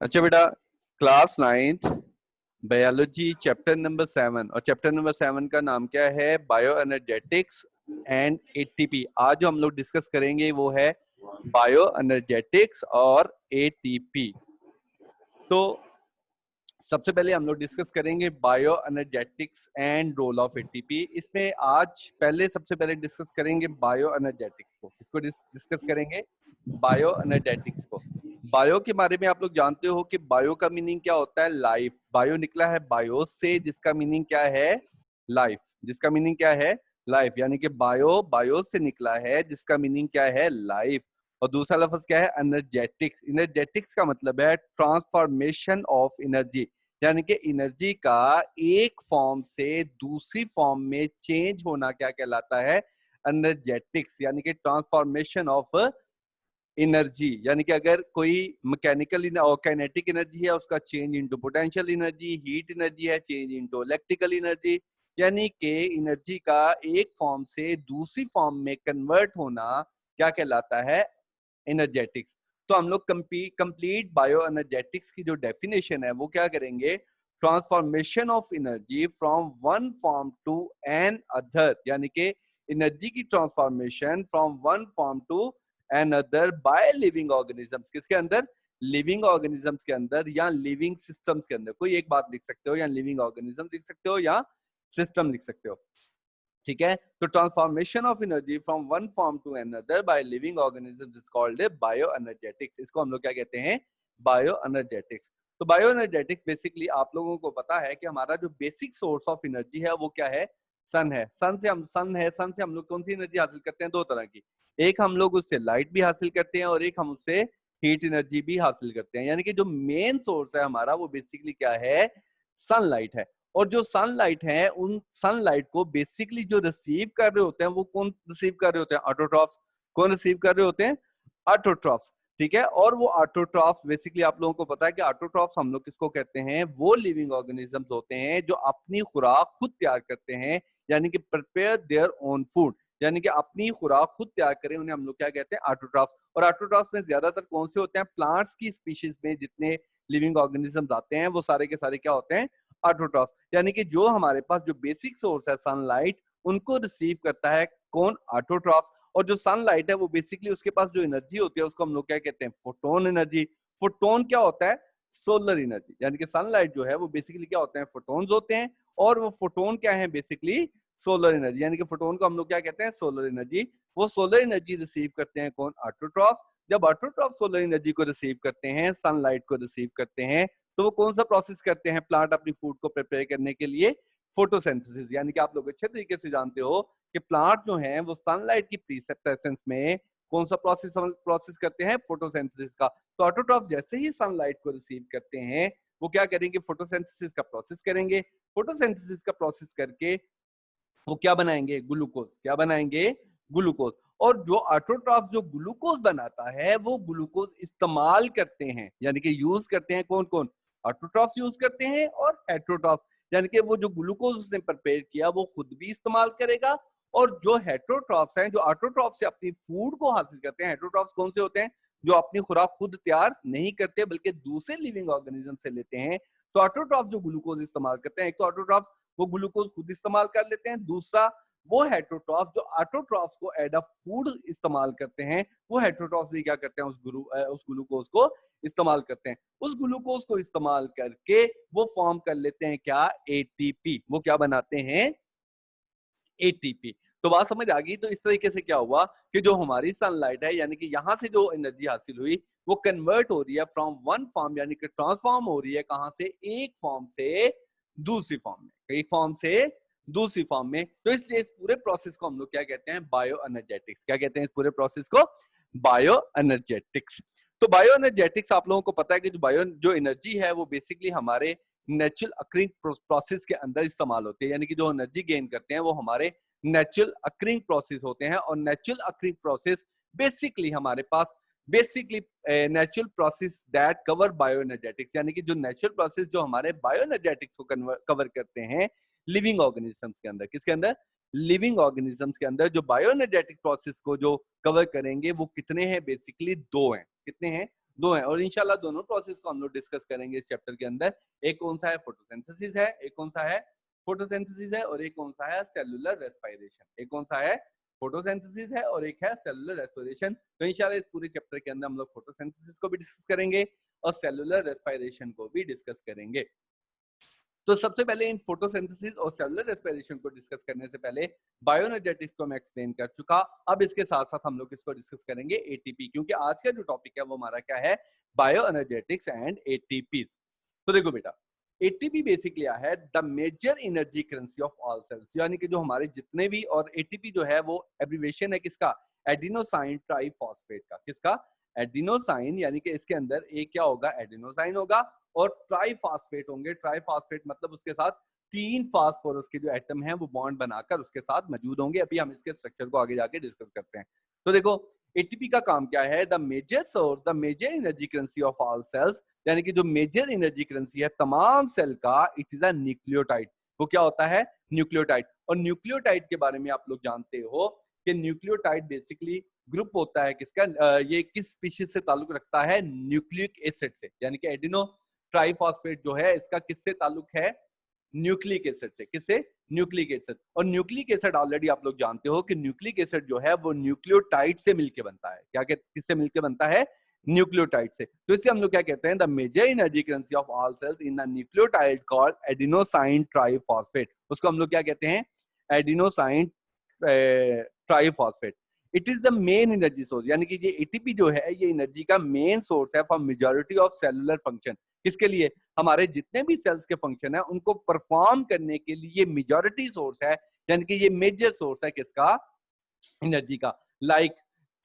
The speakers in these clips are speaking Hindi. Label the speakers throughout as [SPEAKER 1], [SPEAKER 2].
[SPEAKER 1] अच्छा बेटा, class 9th biology chapter number 7 और चैप्टर नंबर 7 का नाम क्या है? Bio energetics and ATP. आज जो हम लोग डिस्कस करेंगे वो है बायो एनर्जेटिक्स और एटीपी। तो सबसे पहले हम लोग डिस्कस करेंगे bioenergetics and role of ATP. इसमें आज सबसे पहले डिस्कस करेंगे बायो एनर्जेटिक्स को। इसको डिस्कस करेंगे बायो एनर्जेटिक्स को। बायो के बारे में आप लोग जानते हो कि बायो का मीनिंग क्या होता है? लाइफ। बायो निकला है बायो से, जिसका मीनिंग क्या है? लाइफ। जिसका मीनिंग क्या है? लाइफ। यानी कि बायो से निकला है, जिसका मीनिंग क्या है? लाइफ। और दूसरा लफ्ज क्या है? एनर्जेटिक्स। एनर्जेटिक्स का मतलब है ट्रांसफॉर्मेशन ऑफ एनर्जी, यानी कि एनर्जी का एक फॉर्म से दूसरी फॉर्म में चेंज होना क्या कहलाता है? एनर्जेटिक्स। यानी कि ट्रांसफॉर्मेशन ऑफ एनर्जी, यानी कि अगर कोई मैकेनिकल और काइनेटिक एनर्जी है, उसका change into potential energy, heat energy है चेंज इनटू इलेक्ट्रिकल एनर्जी, यानी कि एनर्जी का एक फॉर्म से दूसरी फॉर्म में कन्वर्ट होना क्या कहलाता है? एनर्जेटिक्स। तो हम लोग कंप्लीट बायो एनर्जेटिक्स की जो डेफिनेशन है वो क्या करेंगे? Transformation of energy from one form to another, यानी कि एनर्जी की transformation from one form to another by living organisms. किसके अंदर? लिविंग ऑर्गेनिजम्स के अंदर या लिविंग सिस्टम्स के अंदर। कोई एक बात लिख सकते हो, या लिविंग ऑर्गेनिज्म लिख सकते हो या सिस्टम लिख सकते हो। ठीक है, तो transformation of energy from one form to another by living organisms is called bioenergetics. इसको हम लोग क्या कहते हैं? Bioenergetics. तो बायो एनर्जेटिक्स बेसिकली आप लोगों को पता है कि हमारा जो बेसिक सोर्स ऑफ एनर्जी है वो क्या है? सन है। सन से हम लोग कौन सी एनर्जी हासिल करते हैं? दो तरह की। एक हम लोग उससे लाइट भी हासिल करते हैं और एक हम उससे हीट एनर्जी भी हासिल करते हैं। यानी कि जो मेन सोर्स है हमारा वो बेसिकली क्या है? सनलाइट है। और जो सनलाइट है, उन सनलाइट को बेसिकली जो रिसीव कर रहे होते हैं वो कौन रिसीव कर रहे होते हैं? ऑटोट्रॉफ्स। कौन रिसीव कर रहे होते हैं? ऑटोट्रॉफ्स। ठीक है, और वो ऑटोट्रॉफ्स बेसिकली आप लोगों को पता है कि ऑटोट्रॉफ्स हम लोग किसको कहते हैं? वो लिविंग ऑर्गेनिजम्स होते हैं जो अपनी खुराक खुद तैयार करते हैं, यानी कि प्रिपेयर देयर ओन फूड, यानी कि अपनी खुराक खुद तैयार करें, उन्हें हम लोग क्या कहते हैं? ऑटोट्रॉफ्स। और ऑटोट्रॉफ्स में ज्यादातर कौन से होते हैं? प्लांट्स की स्पीशीज में जितने लिविंग ऑर्गेनिजम्स आते हैं वो सारे के सारे क्या होते हैं? ऑटोट्रॉफ्स। यानी कि जो हमारे पास जो बेसिक सोर्स है सनलाइट, उनको रिसीव करता है कौन? ऑटोट्रॉफ्स। और जो सनलाइट है वो बेसिकली उसके पास जो एनर्जी होती है उसको हम लोग क्या कहते हैं? Photon energy. फोटोन क्या होता है? Solar energy. यानी कि सनलाइट जो है वो बेसिकली क्या होते हैं? फोटोन्स होते हैं। और वो फोटोन क्या है? Basically solar energy. यानी कि फोटोन को हम लोग क्या कहते हैं? Solar energy. वो सोलर एनर्जी रिसीव करते हैं कौन? ऑटोट्रॉफ्स। जब ऑटोट्रॉफ सोलर एनर्जी को रिसीव करते हैं, सनलाइट को रिसीव करते हैं, तो वो कौन सा प्रोसेस करते हैं प्लांट अपनी फूड को प्रिपेयर करने के लिए? फोटोसिंथेसिस। यानी कि आप लोग अच्छे तरीके से जानते हो कि प्लांट जो हैं वो सनलाइट की प्रेजेंस में कौन सा प्रोसेस करते हैं? फोटोसिंथेसिस का। तो ऑटोट्रॉफ जैसे ही सनलाइट को रिसीव करते हैं वो क्या करेंगे? फोटोसिंथेसिस का प्रोसेस करेंगे। फोटोसिंथेसिस का प्रोसेस करके वो क्या बनाएंगे? ग्लूकोज। क्या बनाएंगे? ग्लूकोज। और जो ऑटोट्रॉफ जो ग्लूकोज बनाता है वो ग्लूकोज इस्तेमाल करते हैं, यानी कि यूज करते हैं कौन कौन? ऑटोट्रॉफ यूज करते हैं और हेट्रोट्रॉफ। यानी कि वो जो ग्लूकोज उसने प्रिपेयर किया वो खुद भी इस्तेमाल करेगा, और जो हेट्रोट्रॉफ्स हैं, जो ऑटोट्रॉफ से अपनी फूड को हासिल करते हैं। हेट्रोट्रॉफ्स कौन से होते हैं? जो अपनी खुराक खुद तैयार नहीं करते बल्कि दूसरे लिविंग ऑर्गेनिज्म से लेते हैं। तो ऑटोट्रॉफ जो ग्लूकोज इस्तेमाल करते हैं, एक तो ऑटोट्रॉफ वो ग्लूकोज खुद इस्तेमाल कर लेते हैं, दूसरा वो हेट्रोट्रॉफ जो ऑटोट्रॉफ्स को एड अ फूड इस्तेमाल करते हैं, वो हेट्रोट्रॉफ्स भी क्या करते हैं? उस ग्लूकोज को इस्तेमाल करते हैं। उस ग्लूकोज को इस्तेमाल करके वो फॉर्म कर लेते हैं क्या? एटीपी। वो क्या बनाते हैं? एटीपी। तो बात समझ आ गई? तो इस तरीके से क्या हुआ कि जो हमारी सनलाइट है, यानी कि यहां से जो एनर्जी हासिल हुई वो कन्वर्ट हो रही है फ्रॉम वन फॉर्म, यानी कि ट्रांसफॉर्म हो रही है कहां से? एक फॉर्म से दूसरी फॉर्म में। एक फॉर्म से दूसरी फॉर्म में। तो इस पूरे प्रोसेस को हम लोग क्या कहते हैं? Bio energetics. क्या कहते हैं इस पूरे प्रोसेस को? Bio energetics. तो बायो एनर्जेटिक्स आप लोगों को पता है कि जो एनर्जी है वो बेसिकली हमारे नेचुरल अक्रिंग प्रोसेस के अंदर इस्तेमाल होती है। यानी कि जो एनर्जी गेन करते हैं वो हमारे नेचुरल अक्रिंग प्रोसेस होते हैं। और नेचुरल अक्रिंग प्रोसेस बेसिकली हमारे पास basically natural process that cover bioenergetics, यानी कि जो नेचुरल प्रोसेस जो हमारे बायो एनर्जेटिक्स को कवर करते हैं लिविंग ऑर्गेनिजम्स के अंदर। किसके अंदर? लिविंग ऑर्गेनिजम्स के अंदर। जो बायो एनर्जेटिक प्रोसेस को जो कवर करेंगे वो कितने हैं? बेसिकली दो हैं। कितने हैं? दो हैं और इंशाल्लाह दोनों प्रोसेस को हम लोग डिस्कस करेंगे इस चैप्टर के अंदर। एक कौन सा है फोटोसिंथेसिस है, एक कौन सा है फोटोसिंथेसिस है और एक कौन सा है सेलुलर रेस्पिरेशन। एक कौन सा है फोटोसिंथेसिस है और एक है सेलुलर रेस्पिरेशन। तो इंशाल्लाह इस पूरे चैप्टर के अंदर हम लोग फोटोसिंथेसिस को भी डिस्कस करेंगे और सेलुलर रेस्पिरेशन को भी डिस्कस करेंगे। तो सबसे पहले इन फोटोसिंथेसिस और सेलुलर रेस्पिरेशन को डिस्कस करने से पहले बायोएनर्जेटिक्स को मैं एक्सप्लेन कर चुका। अब इसके साथ साथ हम लोग इसको डिस्कस करेंगे एटीपी, क्योंकि आज का जो टॉपिक है वो हमारा क्या है, बायोएनर्जेटिक्स एंड एटीपीज। तो देखो बेटा, एटीपी बेसिकली क्या है, the major energy currency of all cells, यानी कि जो हमारे जितने भी, और एटीपी जो है वो एब्रिविएशन है किसका, एडिनोसाइन ट्राइफॉस्फेट का। किसका, एडिनोसाइन, यानी कि इसके अंदर एक क्या होगा, एडिनोसाइन होगा और ट्राइफॉस्फेट होंगे। ट्राइफॉस्फेट मतलब उसके साथ 3 फास्फोरस के जो एटम हैं वो बॉन्ड बनाकर उसके साथ मौजूद होंगे। अभी हम इसके स्ट्रक्चर को आगे जाके डिस्कस करते हैं। तो देखो एटीपी का काम क्या है, the major source, the major energy currency of all cells, यानी कि जो मेजर एनर्जी करेंसी है तमाम सेल का, इट इज अ न्यूक्लियोटाइड। वो क्या होता है, न्यूक्लियोटाइड। और न्यूक्लियोटाइड के बारे में आप लोग जानते हो कि न्यूक्लियोटाइड बेसिकली ग्रुप होता है किसका, ये किस स्पीशीज से ताल्लुक रखता है, न्यूक्लिक एसिड से। यानी कि एडिनो ट्राइफॉस्फेट जो है इसका किससे ताल्लुक है, न्यूक्लिक एसिड से। किससे, न्यूक्लिक एसिड। और न्यूक्लिक एसिड ऑलरेडी आप लोग जानते हो कि न्यूक्लिक एसिड जो है वो न्यूक्लियोटाइड से मिलकर बनता है। क्या किससे मिलकर बनता है, न्यूक्लियोटाइड से। तो इससे हम लोग क्या कहते हैं, the major energy currency of all cells in a nucleotide called adenosine triphosphate. उसको हम लोग क्या कहते हैं, adenosine triphosphate. It is the main energy source, यानी कि ये एटीपी जो है ये एनर्जी का मेन सोर्स है for majority of cellular function. किसके लिए, हमारे जितने भी सेल्स के फंक्शन है उनको परफॉर्म करने के लिए मेजॉरिटी सोर्स है, यानी कि ये मेजर सोर्स है किसका, एनर्जी का। लाइक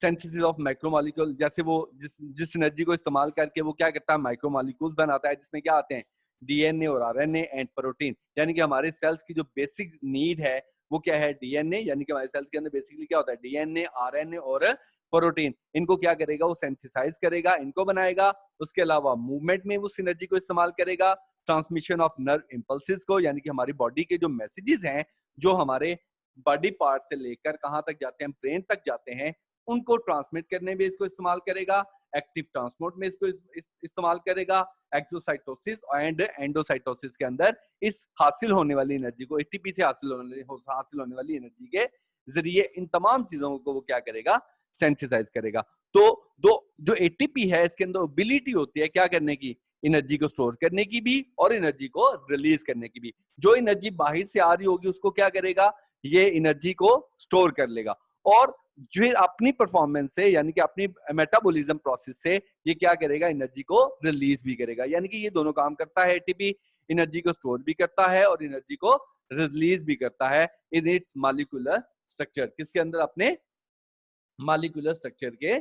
[SPEAKER 1] सिंथेसिस ऑफ माइक्रोमोलिक्यूल, जैसे वो जिस एनर्जी को इस्तेमाल करके वो क्या करता है, माइक्रोमोलिक्यूल्स बनाता है, जिसमें क्या आते हैं, डीएनए और आरएनए एंड प्रोटीन। यानी कि हमारे सेल्स की जो बेसिक नीड है वो क्या है, डीएनए। यानी कि हमारे सेल्स के अंदर बेसिकली क्या होता है, डीएनए, आरएनए और प्रोटीन। इनको क्या करेगा, वो सिंथेसाइज करेगा, इनको बनाएगा। उसके अलावा मूवमेंट में उस एनर्जी को इस्तेमाल करेगा, ट्रांसमिशन ऑफ नर्व इंपल्सेस को, यानी कि हमारी बॉडी के जो मैसेजेस हैं जो हमारे बॉडी पार्ट से लेकर कहां तक जाते हैं, ब्रेन तक जाते हैं, उनको ट्रांसमिट करने में इसको इस्तेमाल करेगा। एक्टिव ट्रांसपोर्ट में इसको इस्तेमाल करेगा। एक्सोसाइटोसिस एंड एंडोसाइटोसिस के अंदर इस हासिल होने वाली एनर्जी को, एटीपी से हासिल होने वाली एनर्जी के जरिए इन तमाम चीजों को वो क्या करेगा, सेंथिसाइज करेगा। तो जो एटीपी है इसके अंदर एबिलिटी होती है क्या करने की, एनर्जी को स्टोर करने की भी और एनर्जी को रिलीज करने की भी। जो एनर्जी बाहर से आ रही होगी उसको क्या करेगा, ये एनर्जी को स्टोर कर लेगा और जो अपनी परफॉर्मेंस से, यानी कि अपनी मेटाबॉलिज्म प्रोसेस से ये क्या करेगा, एनर्जी को रिलीज भी करेगा। यानी कि ये दोनों काम करता है एटीपी, एनर्जी को स्टोर भी करता है और एनर्जी को रिलीज भी करता है इन इट्स मॉलिक्यूलर स्ट्रक्चर। किसके अंदर, अपने मॉलिक्यूलर स्ट्रक्चर के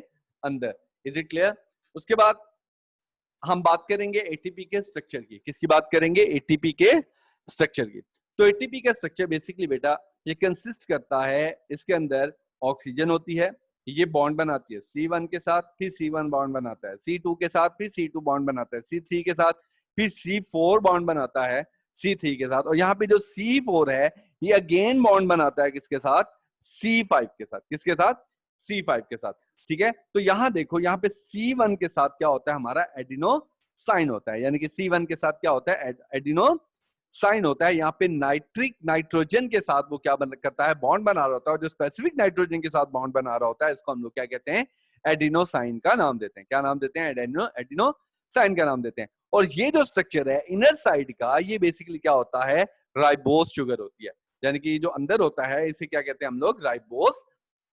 [SPEAKER 1] अंदर। Is it clear. उसके बाद हम बात करेंगे एटीपी के स्ट्रक्चर की। किसकी बात करेंगे, एटीपी के स्ट्रक्चर की। तो एटीपी का स्ट्रक्चर बेसिकली बेटा ये कंसिस्ट करता है, इसके अंदर ऑक्सीजन होती है, ये बॉन्ड बनाती है C1 के साथ, फिर C1 बॉन्ड बनाता है C2 के साथ, फिर C2 बॉन्ड बनाता है C3 के साथ, फिर C4 बॉन्ड बनाता है C3 के साथ, और यहाँ पे जो C4 है ये अगेन बॉन्ड बनाता है किसके साथ, C5 के साथ। किसके साथ, C5 के साथ। ठीक है, तो यहाँ देखो, यहाँ पे C1 के साथ क्या होता है, हमारा एडिनोसाइन होता है। यानी कि C1 के साथ क्या होता है, एडिनोसाइन होता है। यहाँ पे नाइट्रोजन के साथ वो क्या करता है, बॉन्ड बना रहा होता है, और जो स्पेसिफिक नाइट्रोजन के साथ बॉन्ड बना रहा होता है इसको हम लोग क्या कहते हैं, एडिनोसाइन का नाम देते हैं। क्या नाम देते हैं, एडिनोसाइन का नाम देते हैं। और ये जो स्ट्रक्चर है इनर साइड का, ये बेसिकली क्या होता है, राइबोस शुगर होती है। यानी कि जो अंदर होता है इसे क्या कहते हैं हम लोग, राइबोस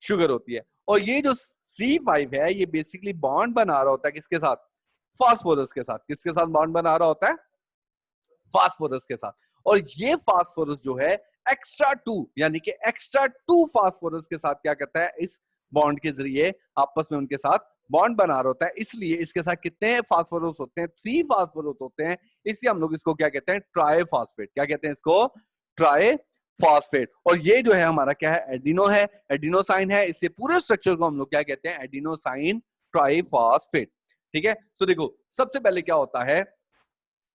[SPEAKER 1] शुगर होती है। और ये जो C5 है ये बेसिकली बॉन्ड बना रहा होता है किसके साथ, फास्फोरस के साथ। किसके साथ बॉन्ड बना रहा होता है, फास्फोरस के साथ। और ये फास्फोरस जो है एक्स्ट्रा 2, यानी कि एक्स्ट्रा 2 फास्फोरस के साथ क्या करता है, इस बॉन्ड के जरिए आपस में उनके साथ बॉन्ड बना रहा होता है। इसलिए इसके साथ कितने फास्फोरस होते हैं, 3 फास्फोरस होते हैं। इसलिए हम लोग इसको क्या कहते हैं, ट्राइफॉस्फेट। क्या कहते हैं इसको, ट्राइफॉस्फेट। और ये जो है हमारा क्या है, एडिनो है, एडिनोसाइन है। इससे पूरे स्ट्रक्चर को हम लोग क्या कहते हैं, एडिनोसाइन ट्राइफॉस्फेट। ठीक है, तो देखो सबसे पहले क्या होता है,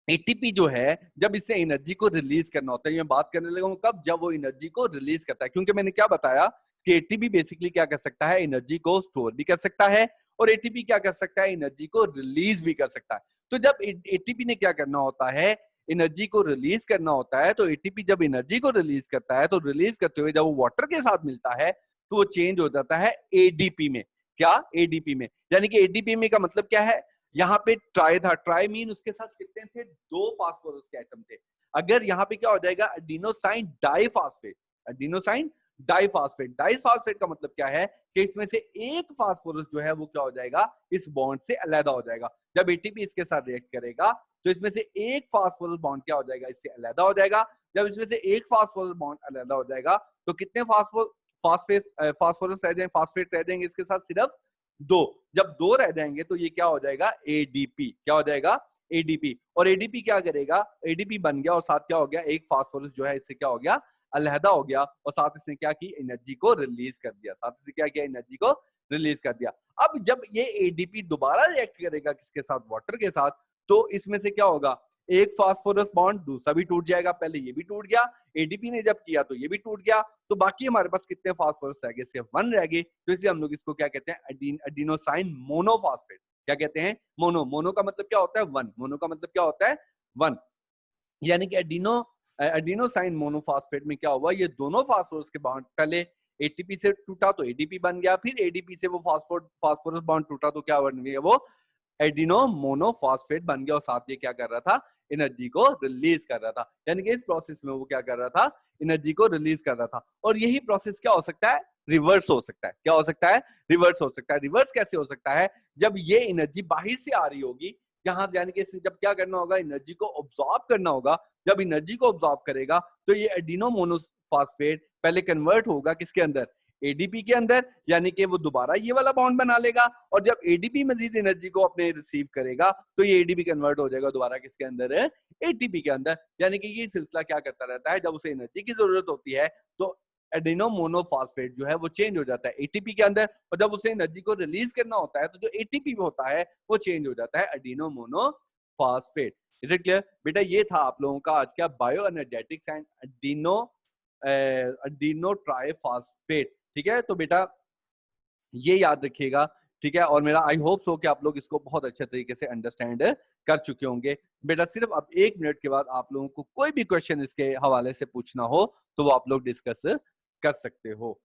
[SPEAKER 1] एटीपी जो है जब इससे एनर्जी को रिलीज करना होता है, मैं बात करने लगा हूं कब, जब वो एनर्जी को रिलीज करता है। क्योंकि मैंने क्या बताया कि एटीपी बेसिकली क्या कर सकता है, एनर्जी को स्टोर भी कर सकता है और एटीपी क्या कर सकता है, एनर्जी को रिलीज भी कर सकता है। तो जब एटीपी ने क्या करना होता है, एनर्जी को रिलीज करना होता है, तो एटीपी जब एनर्जी को रिलीज करता है तो रिलीज करते हुए जब वो वाटर के साथ मिलता है तो वो चेंज हो जाता है एडीपी में। क्या, एडीपी में। यानी कि एडीपी में का मतलब क्या है, यहाँ पे ट्राई था, ट्राई मीन उसके साथ कितने थे, 2 फास्फोरस के एटम थे। अगर यहाँ पे क्या हो जाएगा, adenosine diphosphate, adenosine diphosphate. Diphosphate का मतलब क्या है कि इसमें से एक फास्फोरस जो है वो क्या हो जाएगा, इस बॉन्ड से अलग हो जाएगा। जब एटीपी इसके साथ रिएक्ट करेगा तो इसमें से एक फास्फोरस बॉन्ड क्या हो जाएगा, इससे अलग हो जाएगा। जब इसमें से एक फास्फोरस बॉन्ड अलग हो जाएगा तो कितने फास्फोरस रह जाएंगे, फास्फेट रह जाएंगे इसके साथ, सिर्फ 2। जब 2 रह जाएंगे तो ये क्या हो जाएगा, एडीपी। क्या हो जाएगा, एडीपी। और एडीपी क्या करेगा, एडीपी बन गया और साथ क्या हो गया, एक फास्फोरस जो है इससे क्या हो गया, अलहदा हो गया और साथ इसने क्या की, एनर्जी को रिलीज कर दिया। साथ इसने क्या किया, एनर्जी को रिलीज कर दिया। अब जब ये एडीपी दोबारा रिएक्ट करेगा किसके साथ, वाटर के साथ, तो इसमें से क्या होगा, एक फास्फोरस बॉन्ड दूसरा भी टूट जाएगा। पहले ये भी टूट गया, एडीपी ने जब किया तो ये भी टूट गया, तो बाकी हमारे पास कितने फास्फोरस रह गए, सिर्फ 1 रह गए। तो इसलिए हम लोग इसको क्या कहते हैं, एडिनोसाइन मोनोफॉस्फेट। क्या कहते हैं, मोनो। मोनो का मतलब क्या होता है, 1। मोनो का मतलब क्या होता है, 1। यानी कि एडिनोसाइन मोनोफॉस्फेट में क्या हुआ, ये दोनों फास्फोरस के बॉन्ड पहले एटीपी से टूटा तो एडीपी बन गया, फिर एडीपी से वो फास्फोरस बॉन्ड टूटा तो क्या बन गया, वो एडिनो मोनोफॉस्फेट बन गया और साथ ये क्या कर रहा था, एनर्जी को रिलीज कर रहा था। यानी कि इस प्रोसेस में वो क्या कर रहा था, एनर्जी को रिलीज कर रहा था। और यही प्रोसेस क्या हो सकता है, रिवर्स हो सकता है। क्या हो सकता है, रिवर्स हो सकता है। रिवर्स कैसे हो सकता है, जब ये एनर्जी बाहर से आ रही होगी, जहां यानी कि जब क्या करना होगा, एनर्जी को ऑब्जॉर्ब करना होगा। जब एनर्जी को ऑब्जॉर्ब करेगा तो ये एडिनो मोनोफॉस्फेट पहले कन्वर्ट होगा किसके अंदर, एडीपी के अंदर, यानी कि वो दोबारा ये वाला बॉन्ड बना लेगा। और जब एडीपी मजीद एनर्जी को अपने रिसीव करेगा तो ये एडीपी कन्वर्ट हो जाएगा दोबारा किसके अंदर, एटीपी के अंदर। यानी कि ये सिलसिला क्या करता रहता है, जब उसे एनर्जी की जरूरत होती है तो एडिनो मोनोफॉस्फेट जो है वो चेंज हो जाता है एटीपी के अंदर, और जब उसे एनर्जी को रिलीज करना होता है तो जो एटीपी होता है वो चेंज हो जाता है adeno monophosphate. Is it clear बेटा? ये था आप लोगों का आज का bio energetics and adeno triphosphate. ठीक है, तो बेटा ये याद रखिएगा। ठीक है, और मेरा आई होप सो कि आप लोग इसको बहुत अच्छे तरीके से अंडरस्टैंड कर चुके होंगे। बेटा सिर्फ अब 1 मिनट के बाद आप लोगों को कोई भी क्वेश्चन इसके हवाले से पूछना हो तो वो आप लोग डिस्कस कर सकते हो।